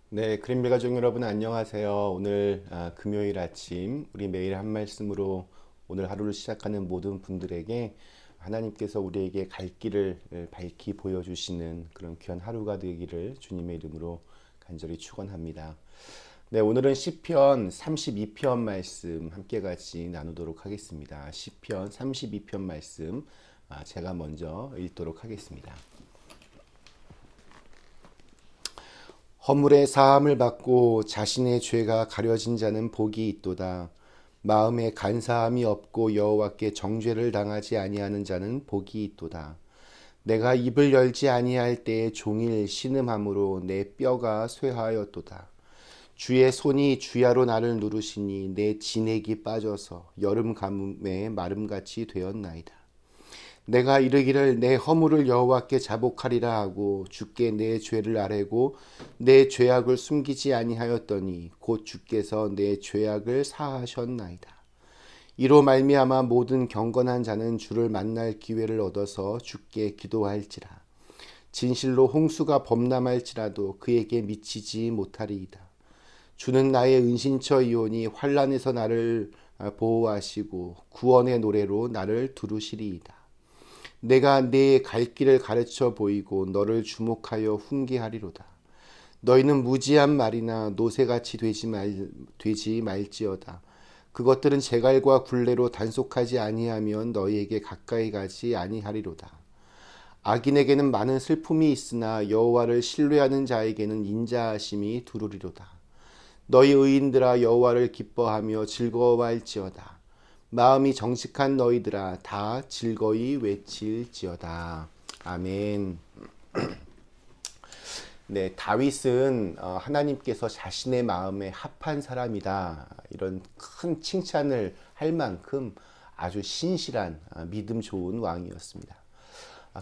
네, 그린빌 가족 여러분 안녕하세요. 오늘 금요일 아침 우리 매일 한 말씀으로 오늘 하루를 시작하는 모든 분들에게 하나님께서 우리에게 갈 길을 밝히 보여주시는 그런 귀한 하루가 되기를 주님의 이름으로 간절히 축원합니다. 네, 오늘은 시편 32편 말씀 함께 같이 나누도록 하겠습니다. 시편 32편 말씀 제가 먼저 읽도록 하겠습니다. 허물의 사함을 받고 자신의 죄가 가려진 자는 복이 있도다. 마음에 간사함이 없고 여호와께 정죄를 당하지 아니하는 자는 복이 있도다. 내가 입을 열지 아니할 때에 종일 신음함으로 내 뼈가 쇠하였도다. 주의 손이 주야로 나를 누르시니 내 진액이 빠져서 여름 가뭄에 마름같이 되었나이다. 내가 이르기를 내 허물을 여호와께 자복하리라 하고 주께 내 죄를 아뢰고 내 죄악을 숨기지 아니하였더니 곧 주께서 내 죄악을 사하셨나이다. 이로 말미암아 모든 경건한 자는 주를 만날 기회를 얻어서 주께 기도할지라. 진실로 홍수가 범람할지라도 그에게 미치지 못하리이다. 주는 나의 은신처이오니 환난에서 나를 보호하시고 구원의 노래로 나를 두루시리이다. 내가 네 갈 길을 가르쳐 보이고 너를 주목하여 훈계하리로다. 너희는 무지한 말이나 노새같이 되지 말지어다. 그것들은 재갈과 굴레로 단속하지 아니하면 너희에게 가까이 가지 아니하리로다. 악인에게는 많은 슬픔이 있으나 여호와를 신뢰하는 자에게는 인자하심이 두루리로다. 너희 의인들아 여호와를 기뻐하며 즐거워할지어다. 마음이 정직한 너희들아 다 즐거이 외칠지어다. 아멘. 네, 다윗은 하나님께서 자신의 마음에 합한 사람이다. 이런 큰 칭찬을 할 만큼 아주 신실한 믿음 좋은 왕이었습니다.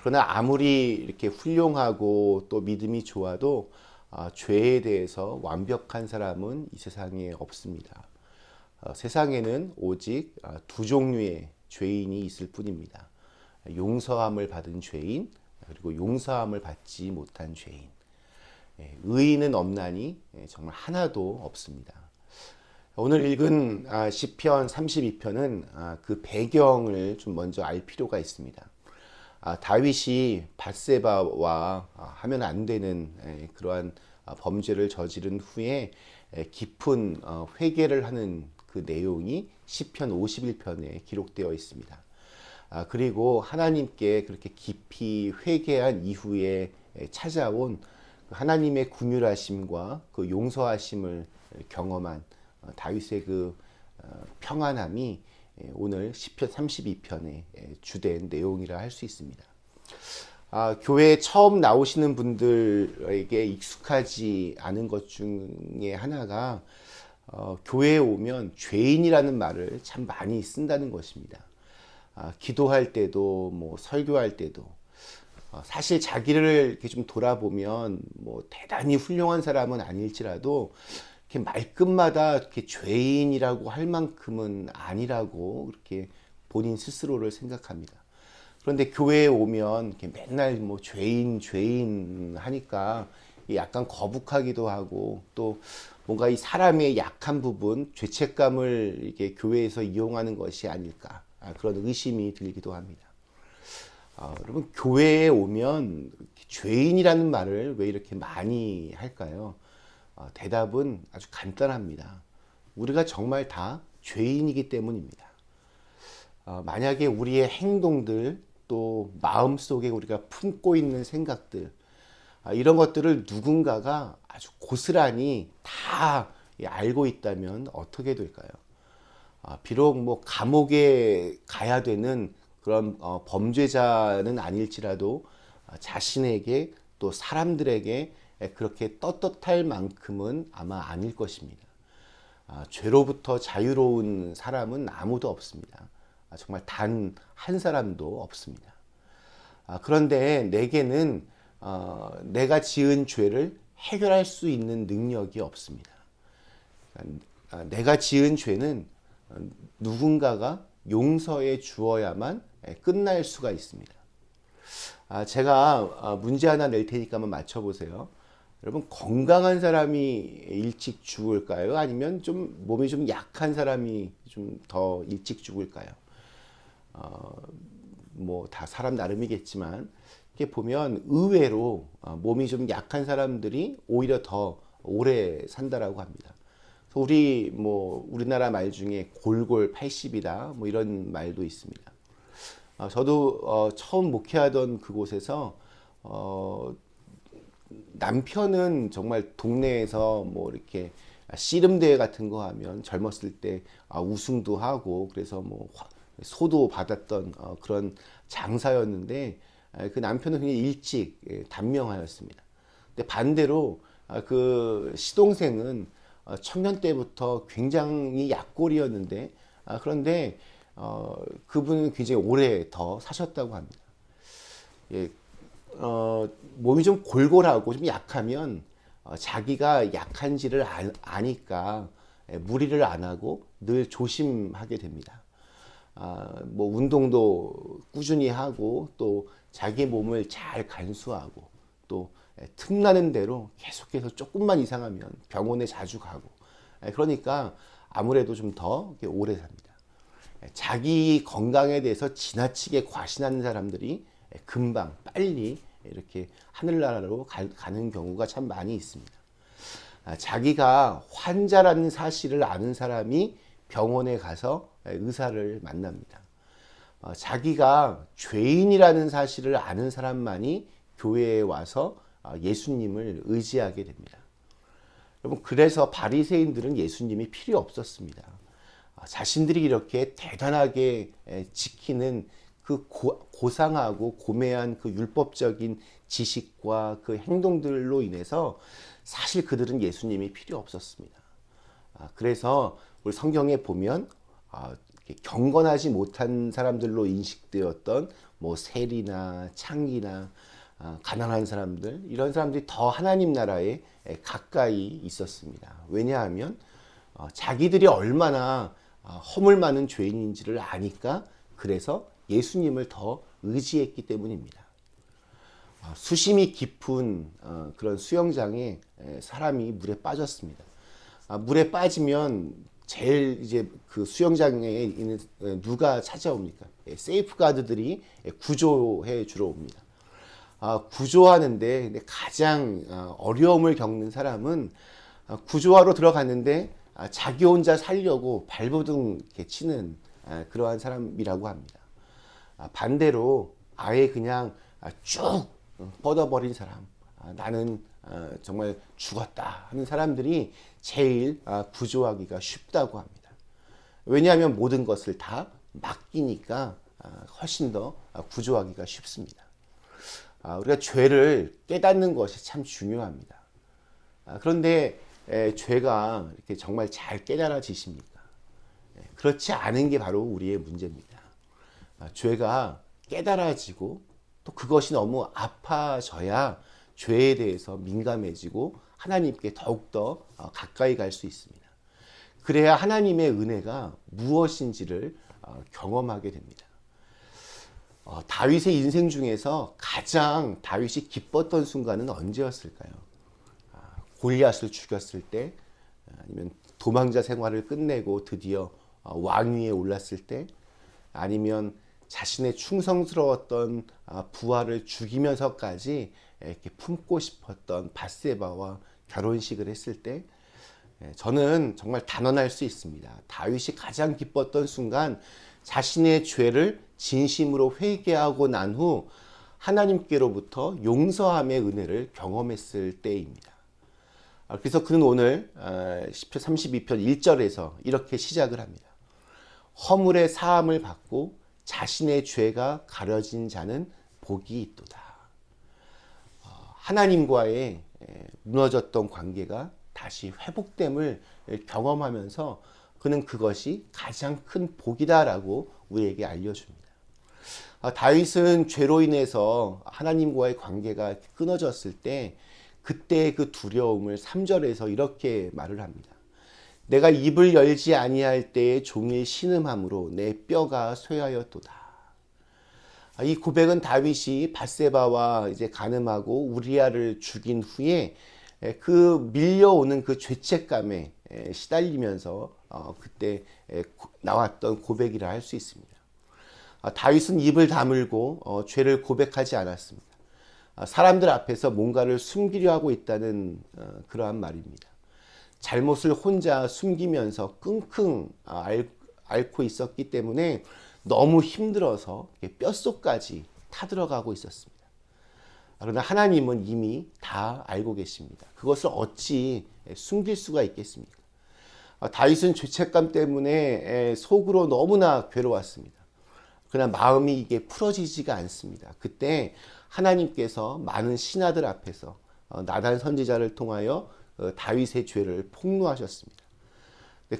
그러나 아무리 이렇게 훌륭하고 또 믿음이 좋아도 죄에 대해서 완벽한 사람은 이 세상에 없습니다. 세상에는 오직 두 종류의 죄인이 있을 뿐입니다. 용서함을 받은 죄인, 그리고 용서함을 받지 못한 죄인. 의인은 없나니 정말 하나도 없습니다. 오늘 읽은 시편 32편은 그 배경을 좀 먼저 알 필요가 있습니다. 다윗이 밧세바와 하면 안 되는 그러한 범죄를 저지른 후에 깊은 회개를 하는 그 내용이 시편 51편에 기록되어 있습니다. 그리고 하나님께 그렇게 깊이 회개한 이후에 찾아온 하나님의 긍휼하심과 그 용서하심을 경험한 다윗의 그 평안함이 오늘 시편 32편의 주된 내용이라 할 수 있습니다. 교회에 처음 나오시는 분들에게 익숙하지 않은 것 중에 하나가 교회에 오면 죄인이라는 말을 참 많이 쓴다는 것입니다. 기도할 때도 뭐 설교할 때도 사실 자기를 이렇게 좀 돌아보면 뭐 대단히 훌륭한 사람은 아닐지라도 이렇게 말끝마다 이렇게 죄인이라고 할 만큼은 아니라고 이렇게 본인 스스로를 생각합니다. 그런데 교회에 오면 이렇게 맨날 뭐 죄인 죄인 하니까 약간 거북하기도 하고 또 뭔가 이 사람의 약한 부분, 죄책감을 이렇게 교회에서 이용하는 것이 아닐까 그런 의심이 들기도 합니다. 여러분 교회에 오면 죄인이라는 말을 왜 이렇게 많이 할까요? 대답은 아주 간단합니다. 우리가 정말 다 죄인이기 때문입니다. 만약에 우리의 행동들 또 마음속에 우리가 품고 있는 생각들 이런 것들을 누군가가 아주 고스란히 다 알고 있다면 어떻게 될까요? 비록 뭐 감옥에 가야 되는 그런 범죄자는 아닐지라도 자신에게 또 사람들에게 그렇게 떳떳할 만큼은 아마 아닐 것입니다. 죄로부터 자유로운 사람은 아무도 없습니다. 정말 단 한 사람도 없습니다. 그런데 내게는 내가 지은 죄를 해결할 수 있는 능력이 없습니다. 내가 지은 죄는 누군가가 용서해 주어야만 끝날 수가 있습니다. 제가 문제 하나 낼 테니까 한번 맞춰보세요. 여러분, 건강한 사람이 일찍 죽을까요? 아니면 좀 몸이 좀 약한 사람이 좀 더 일찍 죽을까요? 뭐 다 사람 나름이겠지만 이렇게 보면 의외로 몸이 좀 약한 사람들이 오히려 더 오래 산다라고 합니다. 그래서 우리나라 말 중에 골골 80이다 뭐 이런 말도 있습니다. 저도 처음 목회하던 그곳에서 남편은 정말 동네에서 뭐 이렇게 씨름 대회 같은 거 하면 젊었을 때 우승도 하고 그래서 뭐 소도 받았던 그런 장사였는데, 그 남편은 그냥 일찍 단명하였습니다. 근데 반대로 그 시동생은 청년 때부터 굉장히 약골이었는데, 그런데 그분은 굉장히 오래 더 사셨다고 합니다. 예, 몸이 좀 골골하고 좀 약하면 자기가 약한지를 아니까 무리를 안 하고 늘 조심하게 됩니다. 뭐 운동도 꾸준히 하고 또 자기 몸을 잘 간수하고 또 틈나는 대로 계속해서 조금만 이상하면 병원에 자주 가고, 그러니까 아무래도 좀 더 오래 삽니다. 자기 건강에 대해서 지나치게 과신하는 사람들이 금방 빨리 이렇게 하늘나라로 가는 경우가 참 많이 있습니다. 자기가 환자라는 사실을 아는 사람이 병원에 가서 의사를 만납니다. 자기가 죄인이라는 사실을 아는 사람만이 교회에 와서 예수님을 의지하게 됩니다. 여러분, 그래서 바리새인들은 예수님이 필요 없었습니다. 자신들이 이렇게 대단하게 지키는 그 고상하고 고매한 그 율법적인 지식과 그 행동들로 인해서 사실 그들은 예수님이 필요 없었습니다. 그래서 우리 성경에 보면 경건하지 못한 사람들로 인식되었던 뭐 세리나 창기나 가난한 사람들, 이런 사람들이 더 하나님 나라에 가까이 있었습니다. 왜냐하면 자기들이 얼마나 허물 많은 죄인인지를 아니까, 그래서 예수님을 더 의지했기 때문입니다. 수심이 깊은 그런 수영장에 사람이 물에 빠졌습니다. 물에 빠지면 제일 이제 그 수영장에 있는 누가 찾아옵니까? 세이프가드들이 구조해 주러 옵니다. 구조하는데 가장 어려움을 겪는 사람은 구조하러 들어갔는데 자기 혼자 살려고 발버둥 이렇게 치는 그러한 사람이라고 합니다. 반대로 아예 그냥 쭉 뻗어버린 사람, 나는 정말 죽었다 하는 사람들이 제일 구조하기가 쉽다고 합니다. 왜냐하면 모든 것을 다 맡기니까 훨씬 더 구조하기가 쉽습니다. 우리가 죄를 깨닫는 것이 참 중요합니다. 그런데 죄가 이렇게 정말 잘 깨달아지십니까? 그렇지 않은 게 바로 우리의 문제입니다. 죄가 깨달아지고 또 그것이 너무 아파져야 죄에 대해서 민감해지고 하나님께 더욱더 가까이 갈 수 있습니다. 그래야 하나님의 은혜가 무엇인지를 경험하게 됩니다. 다윗의 인생 중에서 가장 다윗이 기뻤던 순간은 언제였을까요? 골리앗을 죽였을 때, 아니면 도망자 생활을 끝내고 드디어 왕위에 올랐을 때, 아니면 자신의 충성스러웠던 부하를 죽이면서까지 이렇게 품고 싶었던 밧세바와 결혼식을 했을 때, 저는 정말 단언할 수 있습니다. 다윗이 가장 기뻤던 순간, 자신의 죄를 진심으로 회개하고 난 후 하나님께로부터 용서함의 은혜를 경험했을 때입니다. 그래서 그는 오늘 시편 32편 1절에서 이렇게 시작을 합니다. 허물의 사함을 받고 자신의 죄가 가려진 자는 복이 있도다. 하나님과의 무너졌던 관계가 다시 회복됨을 경험하면서 그는 그것이 가장 큰 복이다라고 우리에게 알려줍니다. 다윗은 죄로 인해서 하나님과의 관계가 끊어졌을 때 그때의 그 두려움을 3절에서 이렇게 말을 합니다. 내가 입을 열지 아니할 때에 종일 신음함으로 내 뼈가 쇠하였도다. 이 고백은 다윗이 밧세바와 이제 간음하고 우리아를 죽인 후에 그 밀려오는 그 죄책감에 시달리면서 그때 나왔던 고백이라 할 수 있습니다. 다윗은 입을 다물고 죄를 고백하지 않았습니다. 사람들 앞에서 뭔가를 숨기려 하고 있다는 그러한 말입니다. 잘못을 혼자 숨기면서 끙끙 앓고 있었기 때문에 너무 힘들어서 뼛속까지 타들어가고 있었습니다. 그러나 하나님은 이미 다 알고 계십니다. 그것을 어찌 숨길 수가 있겠습니까? 다윗은 죄책감 때문에 속으로 너무나 괴로웠습니다. 그러나 마음이 이게 풀어지지가 않습니다. 그때 하나님께서 많은 신하들 앞에서 나단 선지자를 통하여 다윗의 죄를 폭로하셨습니다.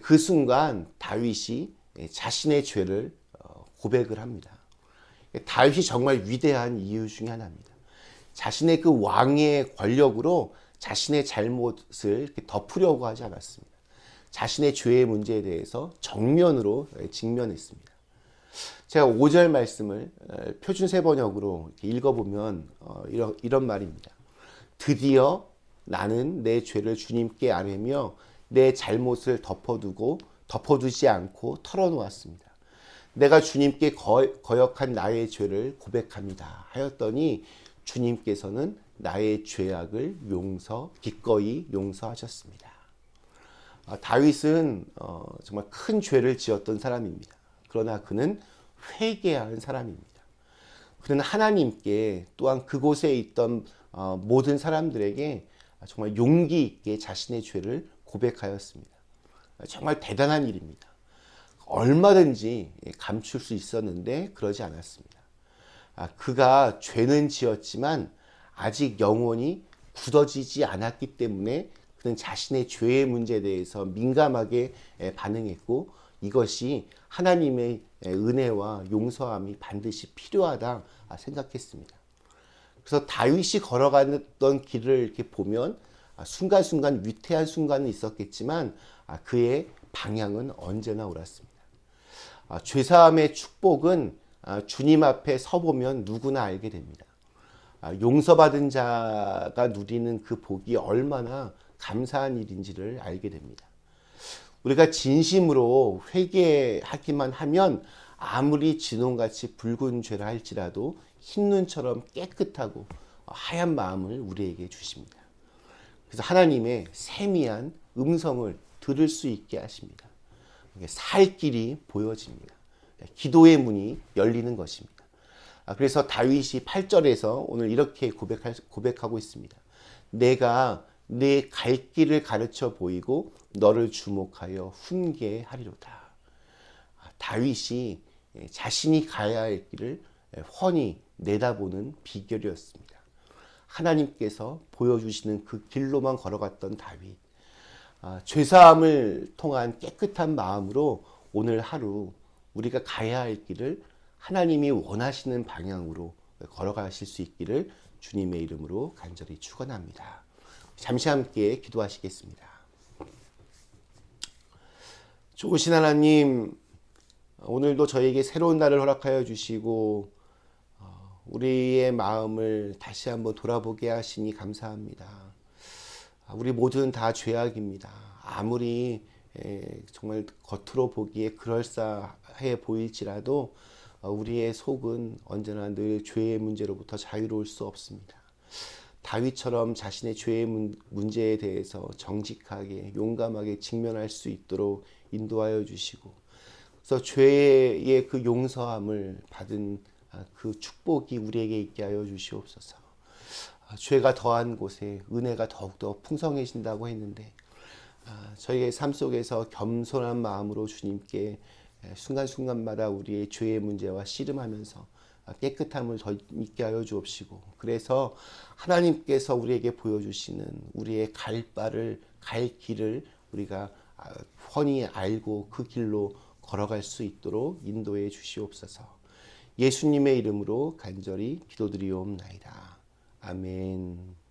그 순간 다윗이 자신의 죄를 고백을 합니다. 다윗이 정말 위대한 이유 중에 하나입니다. 자신의 그 왕의 권력으로 자신의 잘못을 덮으려고 하지 않았습니다. 자신의 죄의 문제에 대해서 정면으로 직면했습니다. 제가 5절 말씀을 표준 세번역으로 읽어보면 이런 말입니다. 드디어 나는 내 죄를 주님께 아뢰며 내 잘못을 덮어두지 않고 털어놓았습니다. 내가 주님께 거역한 나의 죄를 고백합니다 하였더니 주님께서는 나의 죄악을 기꺼이 용서하셨습니다. 다윗은 정말 큰 죄를 지었던 사람입니다. 그러나 그는 회개한 사람입니다. 그는 하나님께 또한 그곳에 있던 모든 사람들에게 정말 용기 있게 자신의 죄를 고백하였습니다. 정말 대단한 일입니다. 얼마든지 감출 수 있었는데 그러지 않았습니다. 그가 죄는 지었지만 아직 영혼이 굳어지지 않았기 때문에 그는 자신의 죄의 문제에 대해서 민감하게 반응했고 이것이 하나님의 은혜와 용서함이 반드시 필요하다 생각했습니다. 그래서 다윗이 걸어갔던 길을 이렇게 보면 순간순간 위태한 순간은 있었겠지만 그의 방향은 언제나 옳았습니다. 죄사함의 축복은 주님 앞에 서보면 누구나 알게 됩니다. 용서받은 자가 누리는 그 복이 얼마나 감사한 일인지를 알게 됩니다. 우리가 진심으로 회개하기만 하면 아무리 진홍같이 붉은 죄라 할지라도 흰눈처럼 깨끗하고 하얀 마음을 우리에게 주십니다. 그래서 하나님의 세미한 음성을 들을 수 있게 하십니다. 살 길이 보여집니다. 기도의 문이 열리는 것입니다. 그래서 다윗이 8절에서 오늘 이렇게 고백하고 있습니다. 내가 내 갈 길을 가르쳐 보이고 너를 주목하여 훈계하리로다. 다윗이 자신이 가야 할 길을 훤히 내다보는 비결이었습니다. 하나님께서 보여주시는 그 길로만 걸어갔던 다윗. 죄사함을 통한 깨끗한 마음으로 오늘 하루 우리가 가야 할 길을 하나님이 원하시는 방향으로 걸어가실 수 있기를 주님의 이름으로 간절히 축원합니다. 잠시 함께 기도하시겠습니다. 좋으신 하나님, 오늘도 저에게 새로운 날을 허락하여 주시고 우리의 마음을 다시 한번 돌아보게 하시니 감사합니다. 우리 모두는 다 죄악입니다. 아무리 정말 겉으로 보기에 그럴싸해 보일지라도 우리의 속은 언제나 늘 죄의 문제로부터 자유로울 수 없습니다. 다윗처럼 자신의 죄의 문제에 대해서 정직하게 용감하게 직면할 수 있도록 인도하여 주시고, 그래서 죄의 그 용서함을 받은 그 축복이 우리에게 있게 하여 주시옵소서. 죄가 더한 곳에 은혜가 더욱더 풍성해진다고 했는데 저희의 삶 속에서 겸손한 마음으로 주님께 순간순간마다 우리의 죄의 문제와 씨름하면서 깨끗함을 더 있게 하여 주옵시고, 그래서 하나님께서 우리에게 보여주시는 우리의 갈 길을 우리가 훤히 알고 그 길로 걸어갈 수 있도록 인도해 주시옵소서. 예수님의 이름으로 간절히 기도드리옵나이다. 아멘.